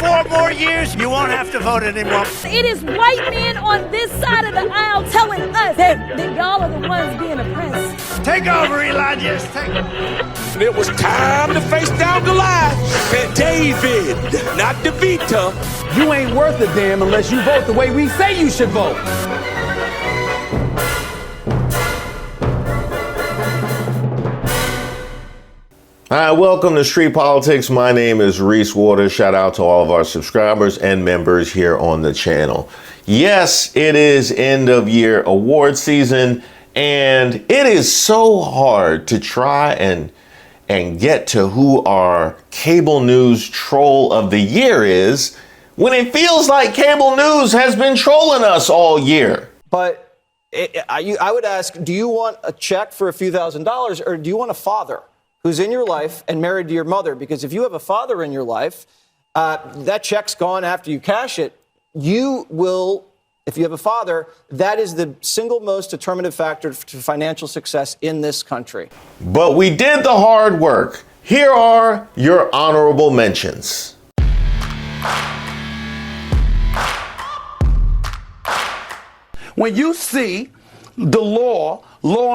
4 more years, you won't have to vote anymore. It is white men on this side of the aisle telling us that y'all are the ones being oppressed. Take over, Elijah. Take it. It was time to face down Goliath. And David, not DeVita. You ain't worth a damn unless you vote the way we say you should vote. Hi, welcome to Street Politics. My name is Reese Waters. Shout out to all of our subscribers and members here on the channel. Yes, it is end of year award season, and it is so hard to try and get to who our cable news troll of the year is when it feels like cable news has been trolling us all year. But I would ask, do you want a check for a few $1,000s, or do you want a father who's in your life and married to your mother? Because if you have a father in your life, that check's gone after you cash it. You will, if you have a father, that is the single most determinative factor to financial success in this country. But we did the hard work. Here are your honorable mentions. When you see the law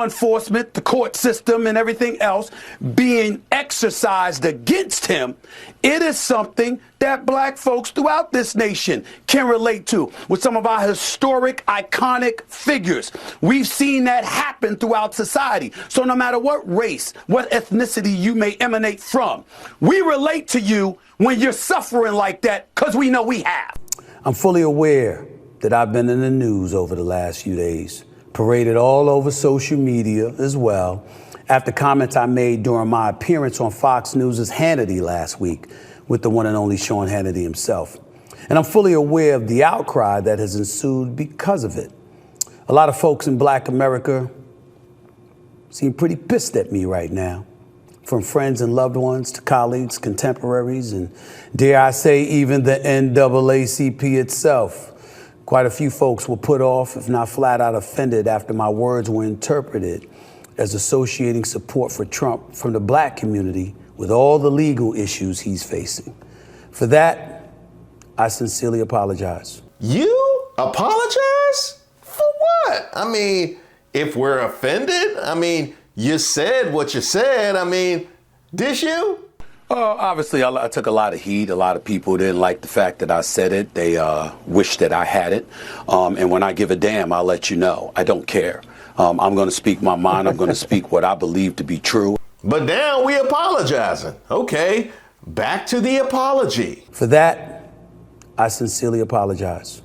enforcement, the court system, and everything else being exercised against him, it is something that black folks throughout this nation can relate to with some of our historic, iconic figures. We've seen that happen throughout society. So no matter what race, what ethnicity you may emanate from, we relate to you when you're suffering like that, because we know we have. I'm fully aware that I've been in the news over the last few days, paraded all over social media as well, after comments I made during my appearance on Fox News' Hannity last week with the one and only Sean Hannity himself. And I'm fully aware of the outcry that has ensued because of it. A lot of folks in Black America seem pretty pissed at me right now, from friends and loved ones to colleagues, contemporaries, and dare I say even the NAACP itself. Quite a few folks were put off, if not flat out offended, after my words were interpreted as associating support for Trump from the black community with all the legal issues he's facing. For that, I sincerely apologize. You apologize? For what? I mean, if we're offended, I mean, you said what you said. I mean, did you? Obviously, I took a lot of heat. A lot of people didn't like the fact that I said it. They wish that I had it. And when I give a damn, I'll let you know. I don't care. I'm going to speak my mind. I'm going to speak what I believe to be true. But now we apologizing. Okay, back to the apology. For that, I sincerely apologize.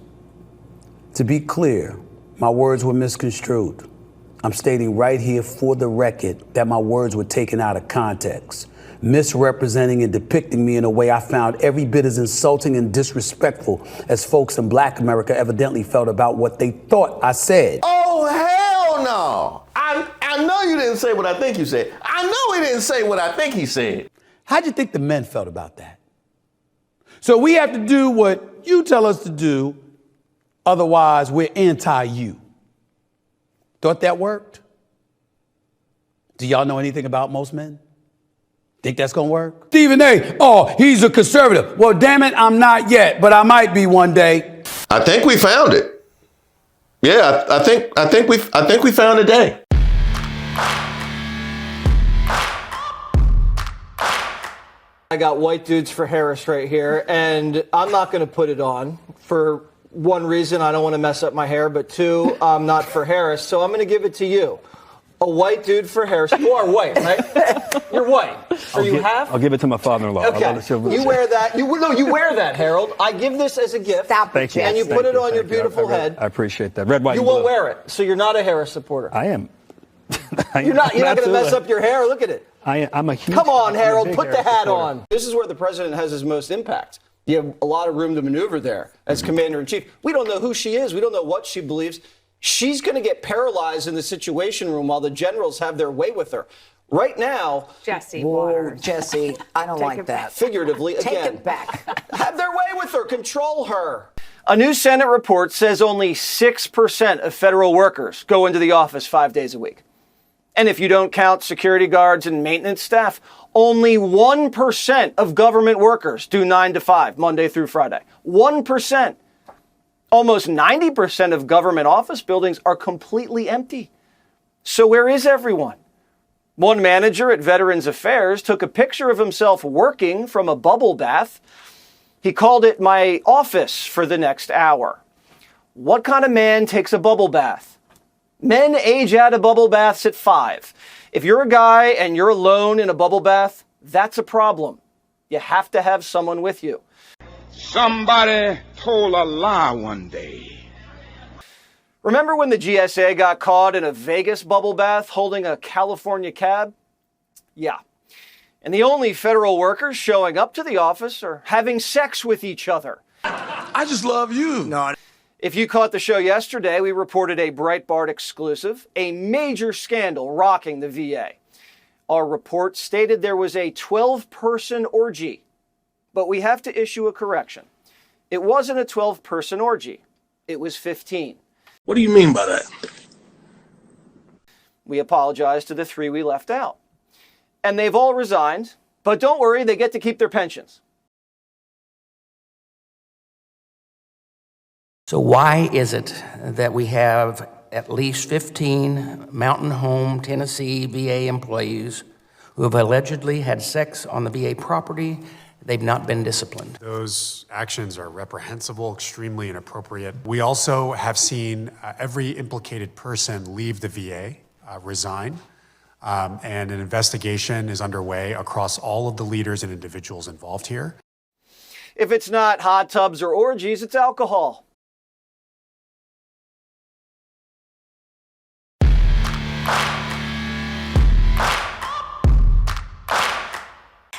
To be clear, my words were misconstrued. I'm stating right here for the record that my words were taken out of context, misrepresenting and depicting me in a way I found every bit as insulting and disrespectful as folks in Black America evidently felt about what they thought I said. Oh, hell no. I know you didn't say what I think you said. I know he didn't say what I think he said. How'd you think the men felt about that? So we have to do what you tell us to do, otherwise we're anti-you. Thought that worked? Do y'all know anything about most men? Think that's gonna work? Stephen A. Oh, he's a conservative. Well, damn it, I'm not yet, but I might be one day. I think we found it. Yeah, I think we found a day. I got white dudes for Harris right here, and I'm not going to put it on for one reason. I don't want to mess up my hair, but two, I'm not for Harris, so I'm going to give it to you. A white dude for Harris. You are white, right? You're white. Are you half? I'll give it to my father-in-law. Okay. You wear that. You wear that, Harold. I give this as a gift. Thank you. And you put it on your beautiful head. I appreciate that. Red, white, You won't wear it, so you're not a Harris supporter. I am. You're not going to mess up your hair. Look at it. I'm a huge. Come on, Harold. Put the hat supporter. on. This is where the president has his most impact. You have a lot of room to maneuver there as commander-in-chief. We don't know who she is. We don't know what she believes. She's going to get paralyzed in the Situation Room while the generals have their way with her. Right now, Jesse Waters. Jesse, I don't like that. Figuratively, Take again. it back. Have their way with her. Control her. A new Senate report says only 6% of federal workers go into the office 5 days a week. And if you don't count security guards and maintenance staff, Only 1% of government workers do 9 to 5, Monday through Friday. 1%. Almost 90% of government office buildings are completely empty. So where is everyone? One manager at Veterans Affairs took a picture of himself working from a bubble bath. He called it my office for the next hour. What kind of man takes a bubble bath? Men age out of bubble baths at 5. If you're a guy and you're alone in a bubble bath, that's a problem. You have to have someone with you. Somebody told a lie one day. Remember when the GSA got caught in a Vegas bubble bath holding a California cab? Yeah. And the only federal workers showing up to the office are having sex with each other. I just love you. No. If you caught the show yesterday, we reported a Breitbart exclusive, a major scandal rocking the VA. Our report stated there was a 12-person orgy, but we have to issue a correction. It wasn't a 12-person orgy. It was 15. What do you mean by that? We apologize to the 3 we left out. And they've all resigned, but don't worry, they get to keep their pensions. So why is it that we have at least 15 Mountain Home, Tennessee VA employees who have allegedly had sex on the VA property? They've not been disciplined. Those actions are reprehensible, extremely inappropriate. We also have seen every implicated person leave the VA, resign, and an investigation is underway across all of the leaders and individuals involved here. If it's not hot tubs or orgies, it's alcohol.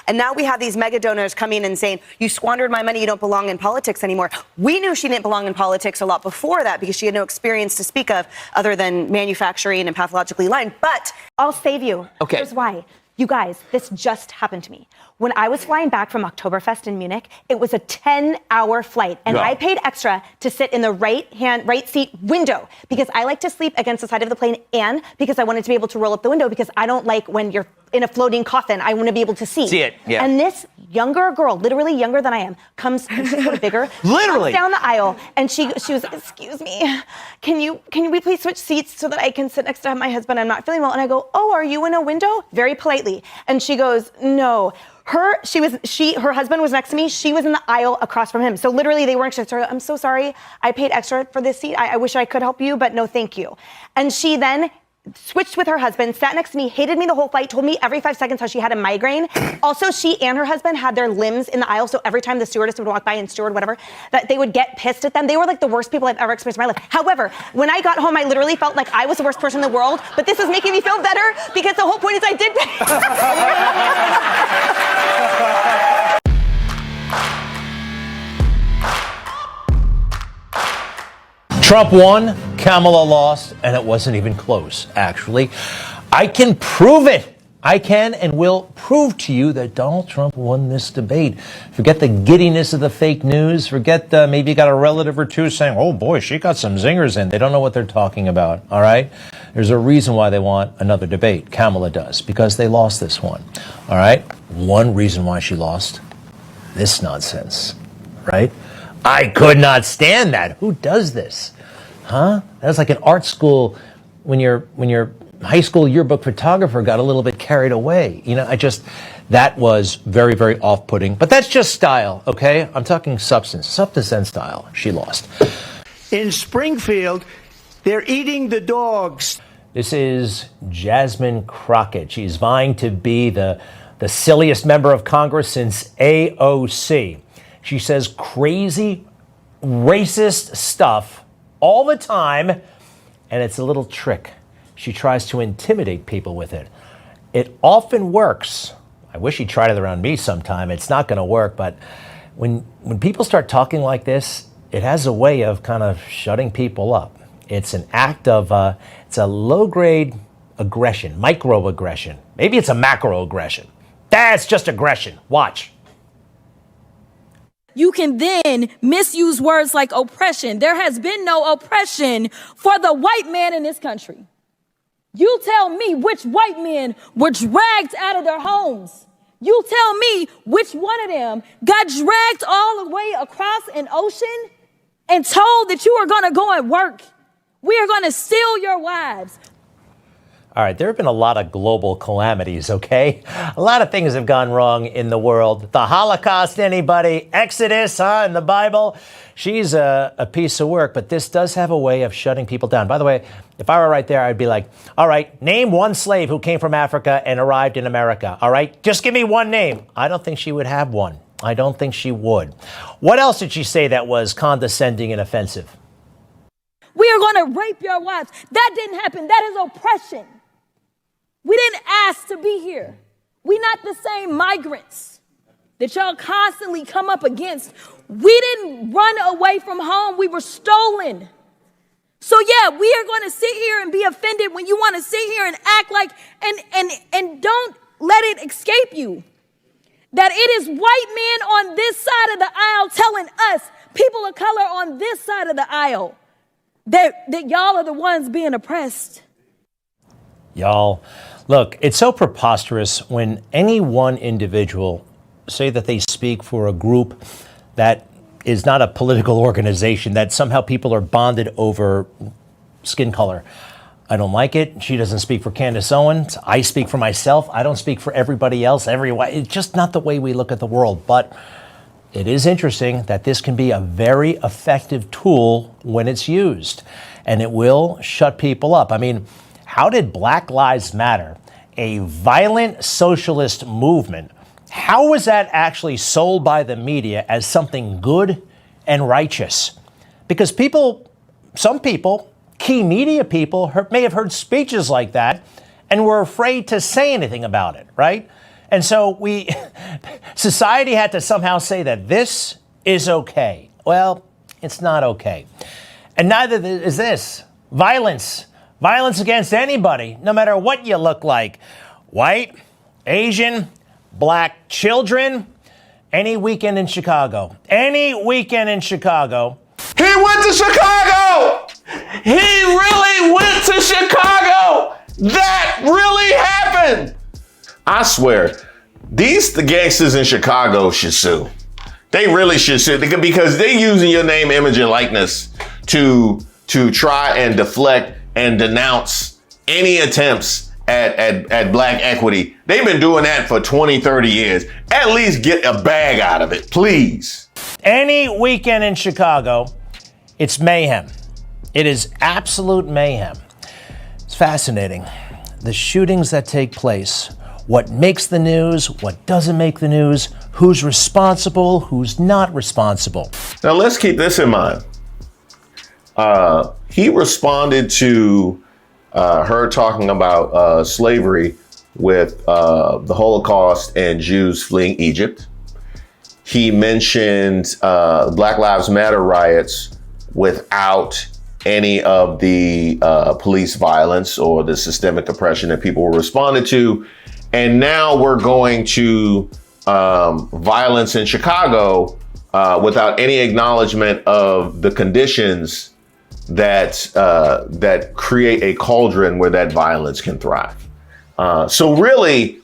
And now we have these mega donors coming and saying, you squandered my money, you don't belong in politics anymore. We knew she didn't belong in politics a lot before that because she had no experience to speak of other than manufacturing and pathologically lying. But I'll save you. Okay. Here's why. You guys, this just happened to me. When I was flying back from Oktoberfest in Munich, it was a 10-hour flight, and I paid extra to sit in the right seat window because I like to sleep against the side of the plane and because I wanted to be able to roll up the window because I don't like when you're in a floating coffin. I want to be able to see it. Yeah. And this younger girl, literally younger than I am, comes, and she's sort of bigger, Literally. comes down the aisle, and she was, excuse me, can we please switch seats so that I can sit next to my husband? I'm not feeling well. And I go, oh, are you in a window? Very politely. And she goes, no. Her husband was next to me. She was in the aisle across from him. So literally they weren't sure. I'm so sorry. I paid extra for this seat. I wish I could help you, but no, thank you. And she then switched with her husband, sat next to me, hated me the whole flight, told me every 5 seconds how she had a migraine. Also, she and her husband had their limbs in the aisle, so every time the stewardess would walk by and steward whatever, that they would get pissed at them. They were like the worst people I've ever experienced in my life. However, when I got home, I literally felt like I was the worst person in the world, but this is making me feel better because the whole point is I did Trump won, Kamala lost, and it wasn't even close, actually. I can prove it. I can and will prove to you that Donald Trump won this debate. Forget the giddiness of the fake news. Forget maybe you got a relative or two saying, oh, boy, she got some zingers in. They don't know what they're talking about, all right? There's a reason why they want another debate. Kamala does, because they lost this one, all right? One reason why she lost, this nonsense, right? I could not stand that. Who does this? Huh? That's like an art school when your high school yearbook photographer got a little bit carried away. You know, that was very, very off-putting. But that's just style, okay? I'm talking substance and style. She lost. In Springfield, they're eating the dogs. This is Jasmine Crockett. She's vying to be the silliest member of Congress since AOC. She says crazy, racist stuff all the time, and it's a little trick. She tries to intimidate people with it. It often works. I wish she'd tried it around me sometime. It's not going to work, but when people start talking like this, it has a way of kind of shutting people up. It's an act of, it's a low-grade aggression, microaggression. Maybe it's a macroaggression. That's just aggression. Watch. You can then misuse words like oppression. There has been no oppression for the white man in this country. You tell me which white men were dragged out of their homes You tell me which one of them got dragged all the way across an ocean and told that you are going to go and work. We are going to steal your wives. All right, there have been a lot of global calamities, okay? A lot of things have gone wrong in the world. The Holocaust, anybody? Exodus, in the Bible? She's a piece of work, but this does have a way of shutting people down. By the way, if I were right there, I'd be like, all right, name one slave who came from Africa and arrived in America, all right? Just give me one name. I don't think she would have one. I don't think she would. What else did she say that was condescending and offensive? We are going to rape your wives. That didn't happen. That is oppression. We didn't ask to be here. We're not the same migrants that y'all constantly come up against. We didn't run away from home. We were stolen. So yeah, we are going to sit here and be offended when you want to sit here and act like, and don't let it escape you that it is white men on this side of the aisle telling us, people of color on this side of the aisle, that y'all are the ones being oppressed. Y'all, look, it's so preposterous when any one individual say that they speak for a group that is not a political organization, that somehow people are bonded over skin color. I don't like it. She doesn't speak for Candace Owens. I speak for myself. I don't speak for everybody else. It's just not the way we look at the world. But it is interesting that this can be a very effective tool when it's used, and it will shut people up. I mean, how did Black Lives Matter, a violent socialist movement, how was that actually sold by the media as something good and righteous? Because some people, key media people, may have heard speeches like that and were afraid to say anything about it, right? And so society had to somehow say that this is okay. Well, it's not okay. And neither is this. Violence against anybody, no matter what you look like. White, Asian, black children, any weekend in Chicago. Any weekend in Chicago. He went to Chicago! He really went to Chicago! That really happened! I swear, the gangsters in Chicago should sue. They really should sue because they're using your name, image, and likeness to try and deflect and denounce any attempts at black equity. They've been doing that for 20, 30 years. At least get a bag out of it, please. Any weekend in Chicago, it's mayhem. It is absolute mayhem. It's fascinating. The shootings that take place, what makes the news, what doesn't make the news, who's responsible, who's not responsible. Now let's keep this in mind. He responded to her talking about slavery with the Holocaust and Jews fleeing Egypt. He mentioned Black Lives Matter riots without any of the police violence or the systemic oppression that people were responding to. And now we're going to violence in Chicago without any acknowledgement of the conditions that create a cauldron where that violence can thrive. So really,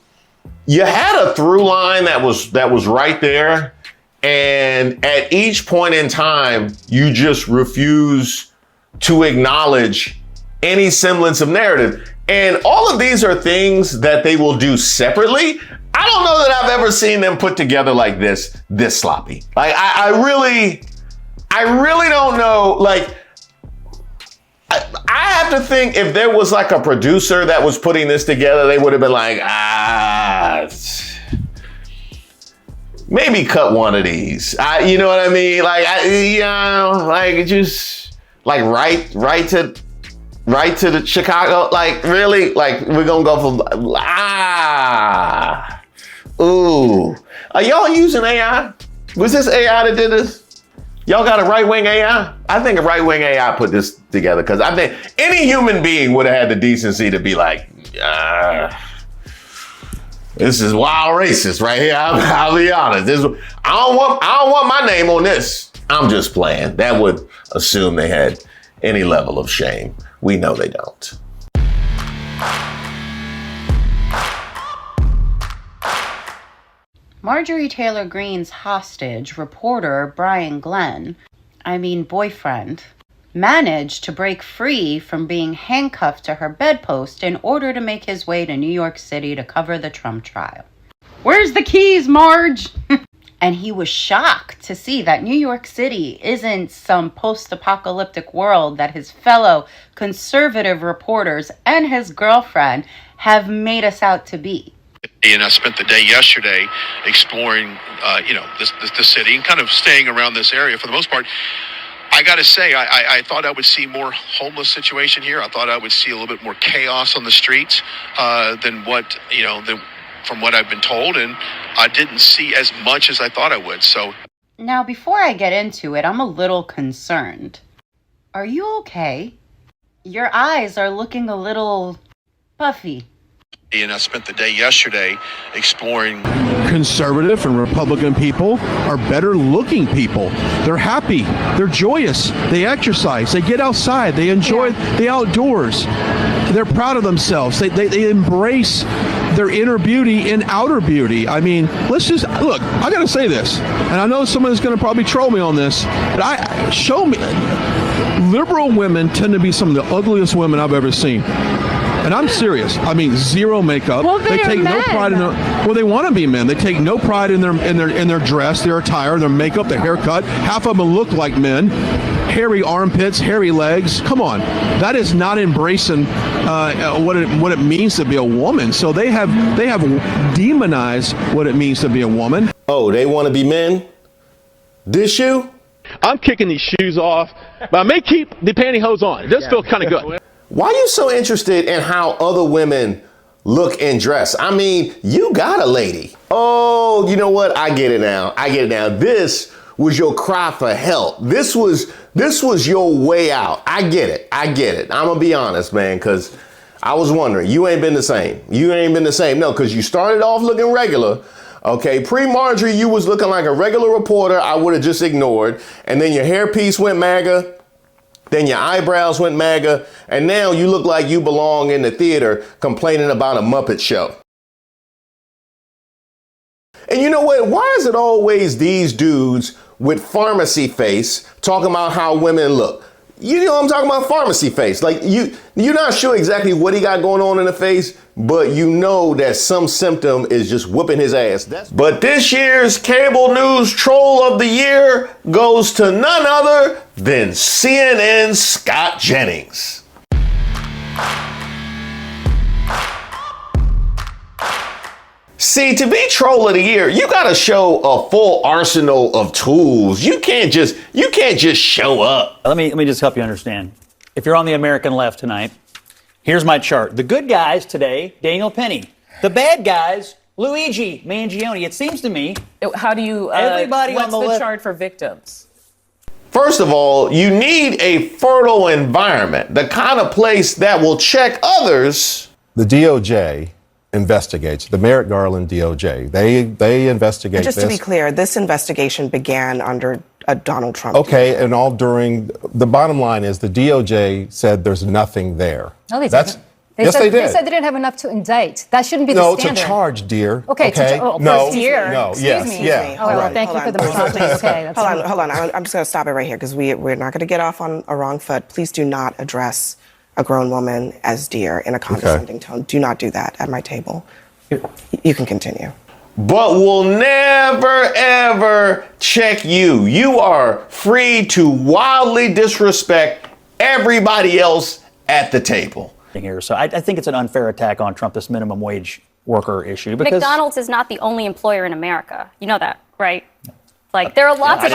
you had a through line that was right there, and at each point in time, you just refuse to acknowledge any semblance of narrative. And all of these are things that they will do separately. I don't know that I've ever seen them put together like this sloppy. Like I really don't know. Like I have to think if there was like a producer that was putting this together, they would have been like, maybe cut one of these. You know what I mean? Like, just like right to the Chicago. Like really, like we're gonna go from ooh. Are y'all using AI? Was this AI that did this? Y'all got a right-wing AI? I think a right-wing AI put this together because I think any human being would have had the decency to be like, this is wild racist right here. I'll be honest. I don't want my name on this. I'm just playing. That would assume they had any level of shame. We know they don't. Marjorie Taylor Greene's hostage, reporter boyfriend, managed to break free from being handcuffed to her bedpost in order to make his way to New York City to cover the Trump trial. Where's the keys, Marge? And he was shocked to see that New York City isn't some post-apocalyptic world that his fellow conservative reporters and his girlfriend have made us out to be. And I spent the day yesterday exploring, the city and kind of staying around this area for the most part. I got to say, I thought I would see more homeless situation here. I thought I would see a little bit more chaos on the streets than from what I've been told, and I didn't see as much as I thought I would. So now, before I get into it, I'm a little concerned. Are you okay? Your eyes are looking a little puffy. And I spent the day yesterday exploring. Conservative and Republican people are better looking people. They're happy. They're joyous. They exercise. They get outside. They enjoy the outdoors. They're proud of themselves. They embrace their inner beauty and outer beauty. I mean, let's just look. I got to say this, and I know someone's going to probably troll me on this, but show me. Liberal women tend to be some of the ugliest women I've ever seen. And I'm serious. I mean, zero makeup. Well, they take no pride in their. Well, they want to be men. They take no pride in their dress, their attire, their makeup, their haircut. Half of them look like men. Hairy armpits, hairy legs. Come on, that is not embracing what it means to be a woman. So they have demonized what it means to be a woman. Oh, they want to be men? This shoe? I'm kicking these shoes off, but I may keep the pantyhose on. It does feel kind of good. Why are you so interested in how other women look and dress? I mean, you got a lady. Oh, you know what? I get it now. This was your cry for help. This was your way out. I get it. I'm gonna be honest, man, because I was wondering. You ain't been the same. No, because you started off looking regular. Okay, pre-Marjorie, you was looking like a regular reporter I would have just ignored. And then your hairpiece went MAGA. Then your eyebrows went MAGA, and now you look like you belong in the theater complaining about a Muppet show. And you know what? Why is it always these dudes with pharmacy face talking about how women look? You know what I'm talking about? Pharmacy face. Like you're not sure exactly what he got going on in the face, but you know that some symptom is just whooping his ass. But this year's cable news troll of the year goes to none other than CNN's Scott Jennings. See, to be troll of the year, you gotta show a full arsenal of tools. You can't just show up. Let me just help you understand. If you're on the American left tonight, here's my chart. The good guys today, Daniel Penny. The bad guys, Luigi Mangione. It seems to me. How do you? Everybody what's on the the left. chart for victims? First of all, you need a fertile environment, the kind of place that will check others. The DOJ investigates, the Merrick Garland DOJ. They investigate Just this. to be clear, this investigation began under Donald Trump. Okay, and all during, the bottom line is the DOJ said there's nothing there. No, they didn't. Yes, they did. They said they didn't have enough to indict. That shouldn't be the No, standard. to charge, dear. Okay, no, dear. no, Excuse yes, me. yeah. Oh, well, right. thank you for the misogyny. Okay, that's Hold on. I'm just going to stop it right here because we're not going to get off on a wrong foot. Please do not address a grown woman as dear in a condescending tone. Do not do that at my table. You can continue. But will never, ever check you. You are free to wildly disrespect everybody else at the table. Here. So I think it's an unfair attack on Trump, this minimum wage worker issue. Because McDonald's is not the only employer in America. You know that, right? Like, there are lots of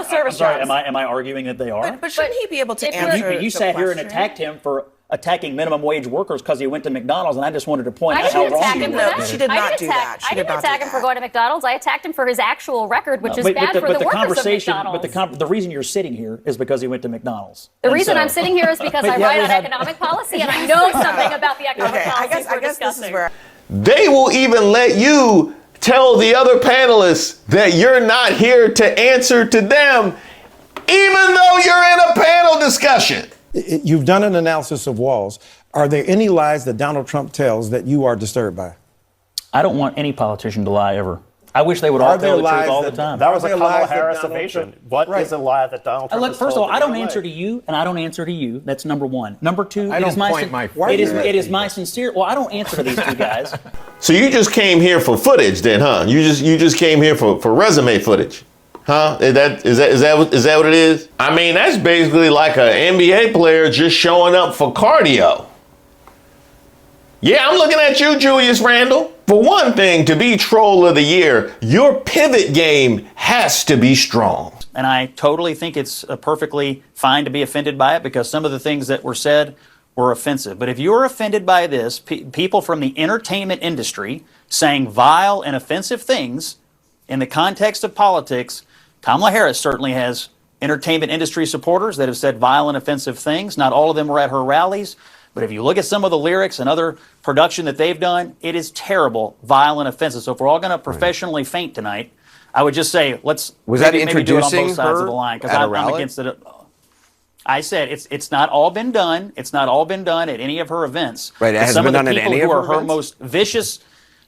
service jobs. Am I arguing that they are? But shouldn't he be able to answer You sat here and attacked him for attacking minimum wage workers because he went to McDonald's, and I just wanted to point out how wrong you were. She did not do that. I didn't attack him for going to McDonald's. I attacked him for his actual record, which is bad for the workers of McDonald's. But the reason you're sitting here is because he went to McDonald's. The reason I'm sitting here is because I write on economic policy, and I know something about the economic policies we're discussing. They will even let you tell the other panelists that you're not here to answer to them, even though you're in a panel discussion. You've done an analysis of walls. Are there any lies that Donald Trump tells that you are disturbed by? I don't want any politician to lie ever. I wish they would all tell the truth all the time. That was a Kamala Harris evasion. What is a lie that Donald Trump Look, has first of told all, I in don't LA? answer to you, and I don't answer to you. That's number one. Number two, I don't point my it is finger at my sincere. Well, I don't answer to these two guys. So you just came here for footage then, huh? You just came here for resume footage. Huh? Is that what it is? I mean, that's basically like an NBA player just showing up for cardio. Yeah, I'm looking at you, Julius Randle. For one thing, to be Troll of the Year, your pivot game has to be strong. And I totally think it's perfectly fine to be offended by it because some of the things that were said were offensive. But if you're offended by this, people from the entertainment industry saying vile and offensive things in the context of politics, Kamala Harris certainly has entertainment industry supporters that have said vile and offensive things. Not all of them were at her rallies. But if you look at some of the lyrics and other production that they've done, it is terrible, vile, and offensive. So if we're all going to professionally faint tonight, I would just say let's maybe do it on both sides of the line because I'm against it. I said it's not all been done. It's not all been done at any of her events. Right, it hasn't been done at any of her events. Some of the people who are her most vicious,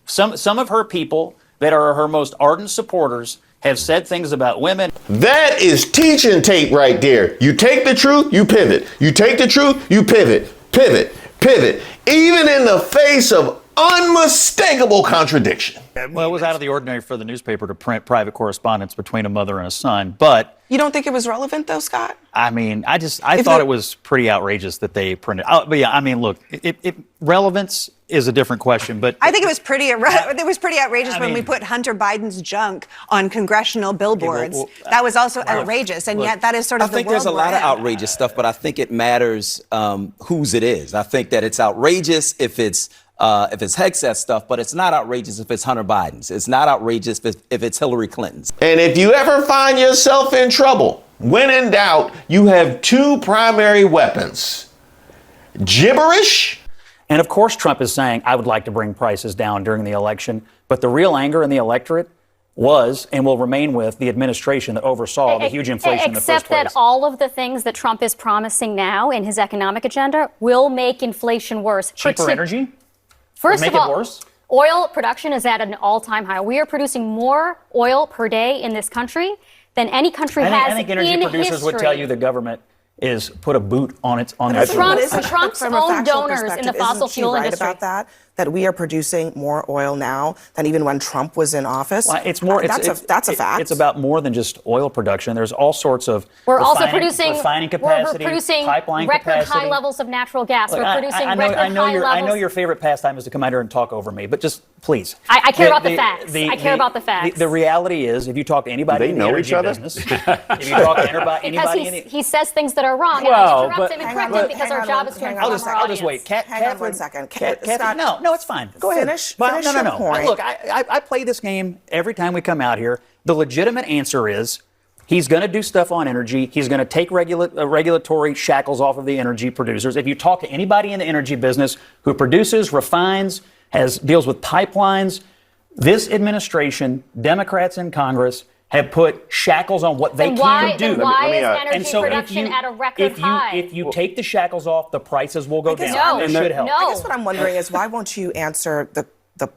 some of her people that are her most ardent supporters have said things about women. That is teaching tape right there. You take the truth, you pivot. You take the truth, you pivot. Pivot, pivot, even in the face of unmistakable contradiction. Well, it was out of the ordinary for the newspaper to print private correspondence between a mother and a son, but... You don't think it was relevant, though, Scott? I mean, I thought it was pretty outrageous that they printed. But yeah, I mean, look, relevance is a different question, but I think it was pretty outrageous when we put Hunter Biden's junk on congressional billboards. That was also outrageous, and yet that is sort of the world I think there's a lot we're of outrageous stuff, but I think it matters whose it is. I think that it's outrageous if it's Hegseth stuff, but it's not outrageous if it's Hunter Biden's. It's not outrageous if it's Hillary Clinton's. And if you ever find yourself in trouble, when in doubt, you have two primary weapons: gibberish. And of course, Trump is saying, I would like to bring prices down during the election. But the real anger in the electorate was and will remain with the administration that oversaw the huge inflation in the first place. Except that all of the things that Trump is promising now in his economic agenda will make inflation worse. Cheaper energy? First make of all, it worse? Oil production is at an all-time high. We are producing more oil per day in this country than any country has in history. I think energy producers would tell you the government is put a boot on their Trump's own donors in the fossil fuel industry. About that we are producing more oil now than even when Trump was in office. Well, it's more. That's a fact. It's about more than just oil production. There's all sorts of. We're also producing refining capacity, we're producing pipeline record capacity. high levels of natural gas. Look, we're producing I know your favorite pastime is to come out here and talk over me, but just please. I care about the facts. I care about the facts. The reality is, if you talk to anybody in the energy business, if you talk to anybody, he says things that are wrong. Well, and I interrupt him and correct him because our job is to inform our audience. I'll just wait. Hang on 1 second. Scott, no, it's fine. Go ahead. Finish No. your point. Look, I play this game every time we come out here. The legitimate answer is he's going to do stuff on energy. He's going to take regulatory shackles off of the energy producers. If you talk to anybody in the energy business who produces, refines, deals with pipelines, this administration, Democrats in Congress, have put shackles on what they can do. Why is energy production at a record high? If you take the shackles off, the prices will go down. It should help. I guess what I'm wondering is why won't you answer the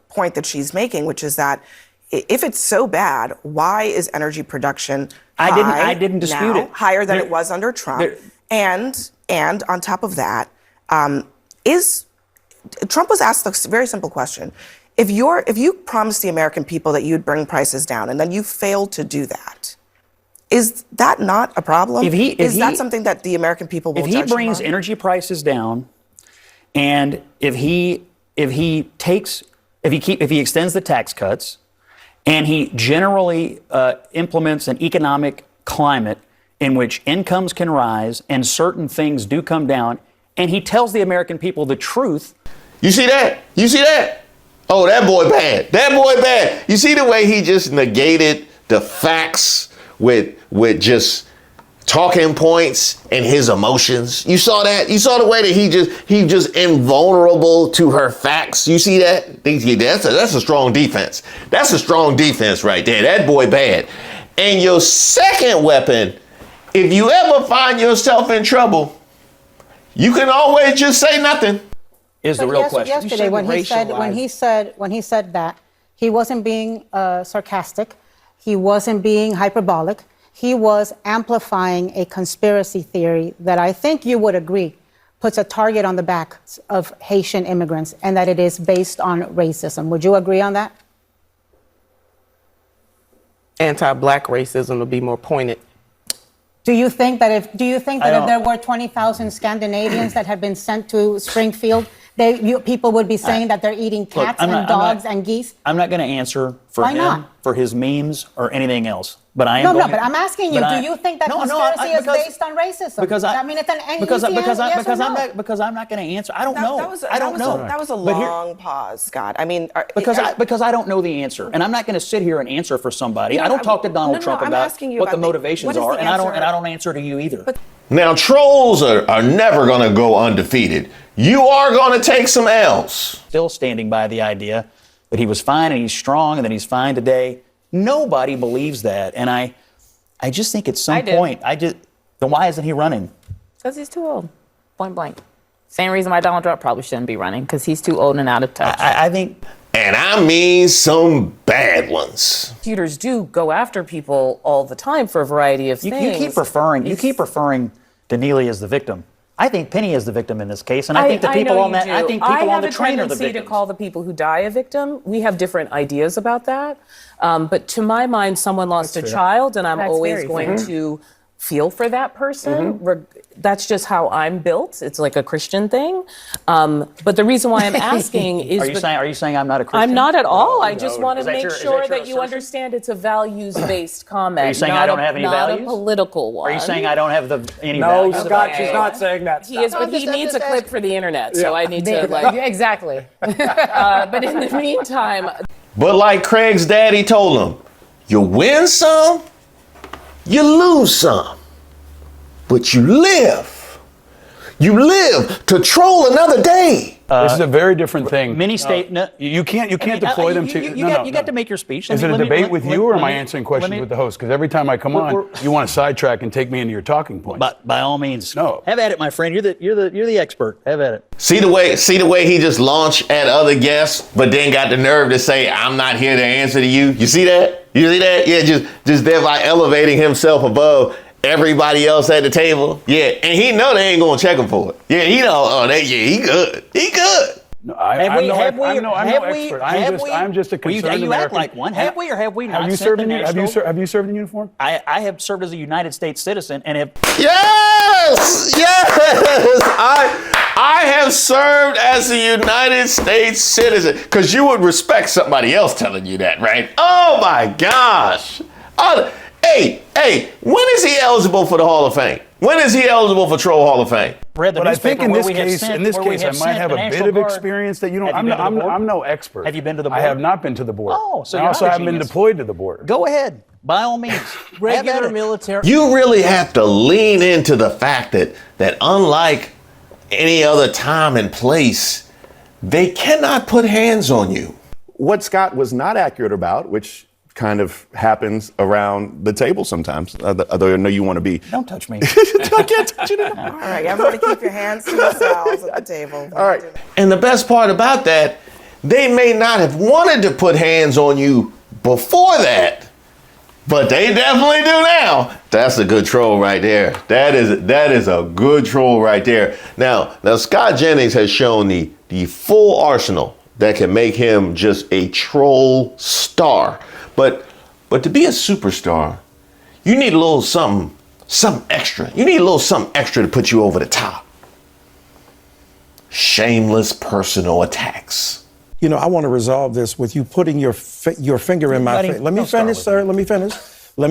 point that she's making, which is that if it's so bad, why is energy production I didn't dispute now, it. higher than it was under Trump? And on top of that, Trump was asked a very simple question. If you promised the American people that you'd bring prices down and then you failed to do that, is that not a problem? Is that something that the American people will judge him on? If he brings energy prices down, and if he extends the tax cuts, and he generally implements an economic climate in which incomes can rise and certain things do come down, and he tells the American people the truth. You see that? You see that? Oh, that boy bad. That boy bad. You see the way he just negated the facts with just talking points and his emotions. You saw that? You saw the way that he just invulnerable to her facts. You see that? That's a strong defense. That's a strong defense right there. That boy bad. And your second weapon, if you ever find yourself in trouble, you can always just say nothing. Is the real question. Yesterday, when he said that He wasn't being sarcastic. He wasn't being hyperbolic. He was amplifying a conspiracy theory that I think you would agree puts a target on the back of Haitian immigrants, and that it is based on racism. Would you agree on that? Anti-black racism would be more pointed. Do you think that if there were 20,000 Scandinavians that had been sent to Springfield, people would be saying that they're eating cats and dogs and geese? I'm not going to answer for Why him, not? for his memes or anything else. But I am. No, but I'm asking you. Do you think that conspiracy is based on racism? Because I mean, it's an yes because I'm not going to answer. I don't know. I don't know. That was a long pause, Scott. I mean, because I don't know the answer, and I'm not going to sit here and answer for somebody. I don't talk to Donald Trump about what the motivations are, and I don't answer to you either. Now, trolls are never going to go undefeated. You are going to take some L's. Still standing by the idea that he was fine and he's strong and that he's fine today. Nobody believes that, and I just think at some point, then why isn't he running? Because he's too old, point blank. Same reason why Donald Trump probably shouldn't be running, because he's too old and out of touch. I think. And I mean some bad ones. Prosecutors do go after people all the time for a variety of things. You keep referring to Neely as the victim. I think Penny is the victim in this case, and I think the people on that. I think people on the train are the victims. I have a tendency to call the people who die a victim. We have different ideas about that, but to my mind, someone lost a child, and I'm always going to feel for that person. That's just how I'm built. It's like a Christian thing. But the reason why I'm asking is... Are you saying I'm not a Christian? I'm not at all. I just want to make sure that you understand it's a values-based comment. Are you saying I don't have any values? Not a political one. Are you saying I don't have any values? No, Scott, she's not saying that. He is, but he needs a clip for the internet, so I need to... Exactly. But in the meantime... But like Craig's daddy told him, you win some, you lose some. But you live. You live to troll another day. This is a very different thing. Many state. You can't deploy them to. You got to make your speech. Is it a debate with you, or am I answering questions with the host? Because every time I come on, you want to sidetrack and take me into your talking points. But by all means, no. Have at it, my friend. You're the expert. Have at it. See the way he just launched at other guests, but then got the nerve to say, "I'm not here to answer to you." You see that? Yeah, just thereby elevating himself above everybody else at the table. Yeah, and he know they ain't gonna check him for it. Yeah, he know. He good. He good. No, I'm no expert. I'm just a concerned you American. act like one. Have we or have we not? Have you served in uniform? I have served as a United States citizen and have. Yes. I have served as a United States citizen, because you would respect somebody else telling you that, right? Oh my gosh. Hey, when is he eligible for the Hall of Fame? When is he eligible for Troll Hall of Fame? But I think in this case, I might have a bit of experience that you don't. I'm no expert. Have you been to the board? I have not been to the board. Oh, so I also haven't been deployed to the board. Go ahead, by all means. Regular military. You really have to lean into the fact that unlike any other time and place, they cannot put hands on you. What Scott was not accurate about, which kind of happens around the table sometimes, although I know you want to be. Don't touch me. I can't touch you. All right, everybody keep your hands to yourselves at the table. All right. And the best part about that, they may not have wanted to put hands on you before that, but they definitely do now. That's a good troll right there. That is a good troll right there. Now Scott Jennings has shown the full arsenal that can make him just a troll star. But to be a superstar, you need a little something extra. You need a little something extra to put you over the top. Shameless personal attacks. You know, I want to resolve this with you putting your finger in my face. Let me finish, sir. Let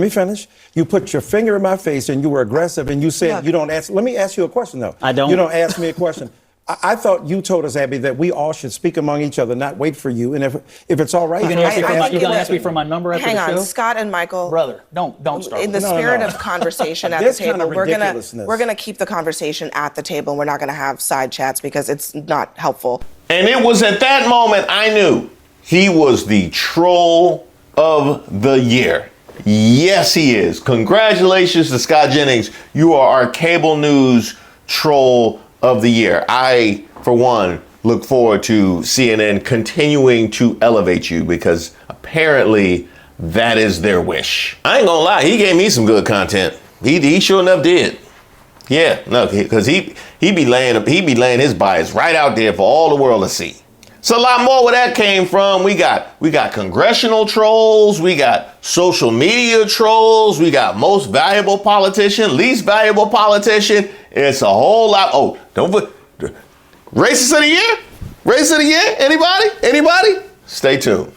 me finish. You put your finger in my face and you were aggressive and you said you don't ask. Let me ask you a question, though. I don't. You don't ask me a question. I thought you told us, Abby, that we all should speak among each other, not wait for you. And if it's all right, you're going to ask me for my number after the show? Hang on, Scott and Michael. Brother, don't start. In the spirit of conversation at the table, we're gonna keep the conversation at the table. We're not gonna have side chats because it's not helpful. And it was at that moment I knew he was the troll of the year. Yes, he is. Congratulations to Scott Jennings. You are our cable news troll of the year. I, for one, look forward to CNN continuing to elevate you, because apparently that is their wish. I ain't gonna lie, he gave me some good content. He sure enough did. Yeah, no, because he be laying his bias right out there for all the world to see. It's a lot more where that came from. We got congressional trolls, we got social media trolls, we got most valuable politician, least valuable politician. It's a whole lot. Oh, don't put racist of the year? Racist of the year? Anybody? Stay tuned.